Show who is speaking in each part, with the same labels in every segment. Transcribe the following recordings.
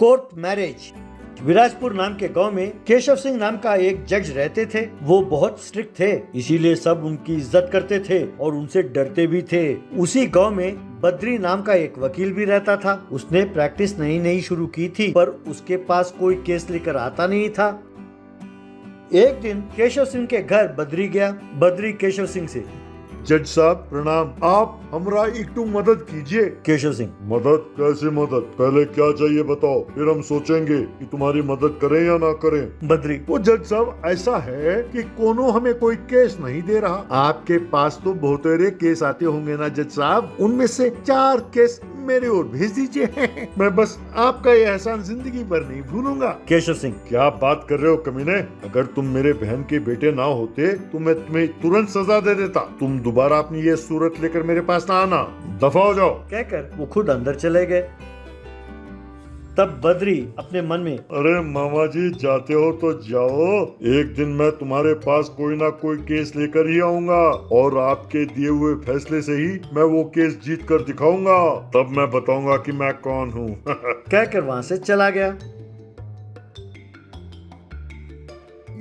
Speaker 1: Court marriage. Virajpur नाम के गांव में केशव सिंह नाम का एक जज रहते थे। वो बहुत स्ट्रिक्ट थे, इसीलिए सब उनकी इज्जत करते थे और उनसे डरते भी थे। उसी गांव में बद्री नाम का एक वकील भी रहता था। उसने प्रैक्टिस नई शुरू की थी, पर उसके पास कोई केस लेकर आता नहीं था। एक दिन केशव सिंह के घर बद्री गया। बद्री केशव सिंह से,
Speaker 2: जज साहब प्रणाम, आप हमरा एकटू मदद कीजिए।
Speaker 1: केशव सिंह,
Speaker 2: मदद? कैसे मदद? पहले क्या चाहिए बताओ, फिर हम सोचेंगे कि तुम्हारी मदद करें या ना करें।
Speaker 1: बद्री,
Speaker 2: वो जज साहब ऐसा है कि कोनो हमें कोई केस नहीं दे रहा। आपके पास तो बहुतेरे केस आते होंगे ना जज साहब, उनमें से 4 केस मेरे ओर भेज दीजिए। मैं बस आपका ये एहसान जिंदगी भर नहीं भूलूंगा।
Speaker 1: केशव सिंह,
Speaker 2: क्या बात कर रहे हो कमीने? अगर तुम मेरे बहन के बेटे ना होते तो मैं तुम्हें तुरंत सजा दे देता। तुम दोबारा अपनी ये सूरत लेकर मेरे पास ना आना, दफा हो जाओ।
Speaker 1: कहकर वो खुद अंदर चले गए। तब बद्री अपने मन में,
Speaker 2: अरे मामा जी जाते हो तो जाओ, एक दिन मैं तुम्हारे पास कोई ना कोई केस लेकर ही आऊंगा और आपके दिए हुए फैसले से ही मैं वो केस जीत कर दिखाऊंगा। तब मैं बताऊंगा कि मैं कौन हूँ।
Speaker 1: कहकर वहाँ से चला गया।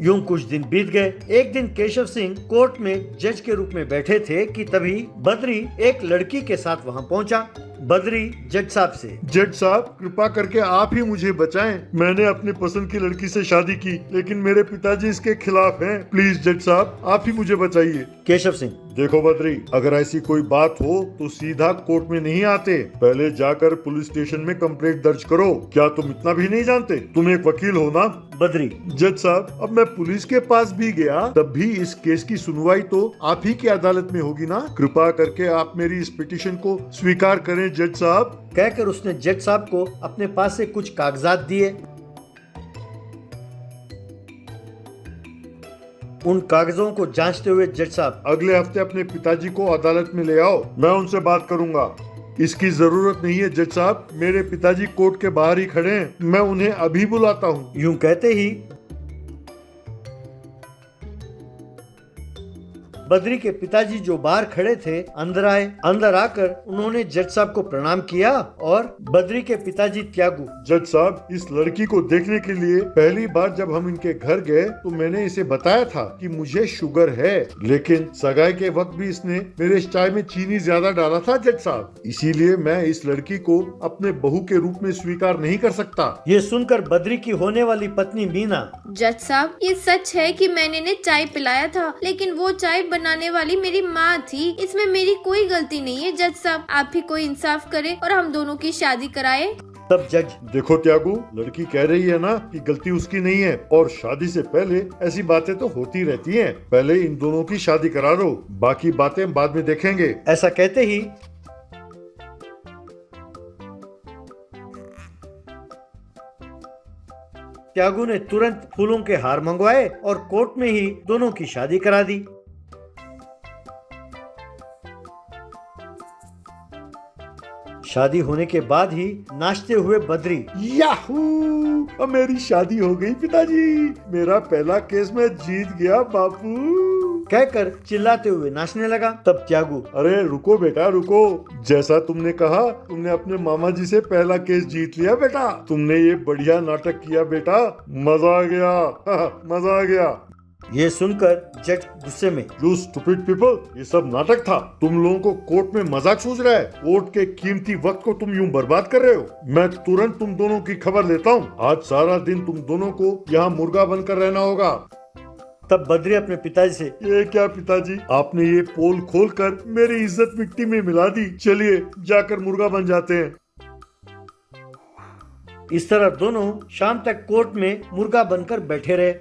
Speaker 1: यूं कुछ दिन बीत गए। एक दिन केशव सिंह कोर्ट में जज के रूप में बैठे थे कि तभी बद्री एक लड़की के साथ वहां पहुंचा। बद्री जज साहब से,
Speaker 2: जज साहब कृपा करके आप ही मुझे बचाएं। मैंने अपनी पसंद की लड़की से शादी की, लेकिन मेरे पिताजी इसके खिलाफ हैं। प्लीज जज साहब आप ही मुझे बचाइए।
Speaker 1: केशव सिंह,
Speaker 2: देखो बद्री, अगर ऐसी कोई बात हो तो सीधा कोर्ट में नहीं आते, पहले जाकर पुलिस स्टेशन में कंप्लेंट दर्ज करो। क्या तुम इतना भी नहीं जानते? तुम एक वकील हो ना?
Speaker 1: बद्री,
Speaker 2: जज साहब अब मैं पुलिस के पास भी गया, तब भी इस केस की सुनवाई तो आप ही की अदालत में होगी ना। कृपा करके आप मेरी इस पिटीशन को स्वीकार करें जज साहब।
Speaker 1: कहकर उसने जज साहब को अपने पास से कुछ कागजात दिए। उन कागजों को जांचते हुए जज साहब,
Speaker 2: अगले हफ्ते अपने पिताजी को अदालत में ले आओ, मैं उनसे बात करूंगा। इसकी जरूरत नहीं है जज साहब, मेरे पिताजी कोर्ट के बाहर ही खड़े हैं, मैं उन्हें अभी बुलाता हूँ।
Speaker 1: यूं कहते ही बद्री के पिताजी जो बाहर खड़े थे अंदर आए। अंदर आकर उन्होंने जज साहब को प्रणाम किया और बद्री के पिताजी त्यागू,
Speaker 2: जज साहब इस लड़की को देखने के लिए पहली बार जब हम इनके घर गए तो मैंने इसे बताया था कि मुझे शुगर है, लेकिन सगाई के वक्त भी इसने मेरे चाय में चीनी ज्यादा डाला था जज साहब, इसीलिए मैं इस लड़की को अपने बहू के रूप में स्वीकार नहीं कर सकता।
Speaker 1: ये सुनकर बद्री की होने वाली पत्नी मीना,
Speaker 3: जज साहब ये सच है कि मैंने इन्हें चाय पिलाया था, लेकिन वो चाय बनाने वाली मेरी माँ थी, इसमें मेरी कोई गलती नहीं है। जज साहब आप ही कोई इंसाफ करें और हम दोनों की शादी कराए।
Speaker 1: तब जज,
Speaker 2: देखो त्यागू, लड़की कह रही है ना कि गलती उसकी नहीं है, और शादी से पहले ऐसी बातें तो होती रहती हैं। पहले इन दोनों की शादी करा दो, बाकी बातें बाद में देखेंगे।
Speaker 1: ऐसा कहते ही त्यागू ने तुरंत फूलों के हार मंगवाए और कोर्ट में ही दोनों की शादी करा दी। शादी होने के बाद ही नाचते हुए बद्री,
Speaker 2: याहू, अब मेरी शादी हो गई पिताजी, मेरा पहला केस मैं जीत गया बापू,
Speaker 1: कहकर चिल्लाते हुए नाचने लगा। तब त्यागू,
Speaker 2: अरे रुको बेटा रुको, जैसा तुमने कहा तुमने अपने मामा जी से पहला केस जीत लिया बेटा, तुमने ये बढ़िया नाटक किया बेटा, मजा आ गया। मजा आ गया।
Speaker 1: ये सुनकर जज गुस्से में,
Speaker 2: You stupid people, ये सब नाटक था। तुम लोगों को कोर्ट में मजाक सूझ रहा है? कोर्ट के कीमती वक्त को तुम यूं बर्बाद कर रहे हो। मैं तुरंत तुम दोनों की खबर लेता हूँ। आज सारा दिन तुम दोनों को यहाँ मुर्गा बनकर रहना होगा।
Speaker 1: तब बद्री अपने पिताजी से,
Speaker 2: ये क्या पिताजी, आपने ये पोल खोलकर मेरी इज्जत मिट्टी में मिला दी। चलिए जाकर मुर्गा बन जाते हैं।
Speaker 1: इस तरह दोनों शाम तक कोर्ट में मुर्गा बनकर बैठे रहे।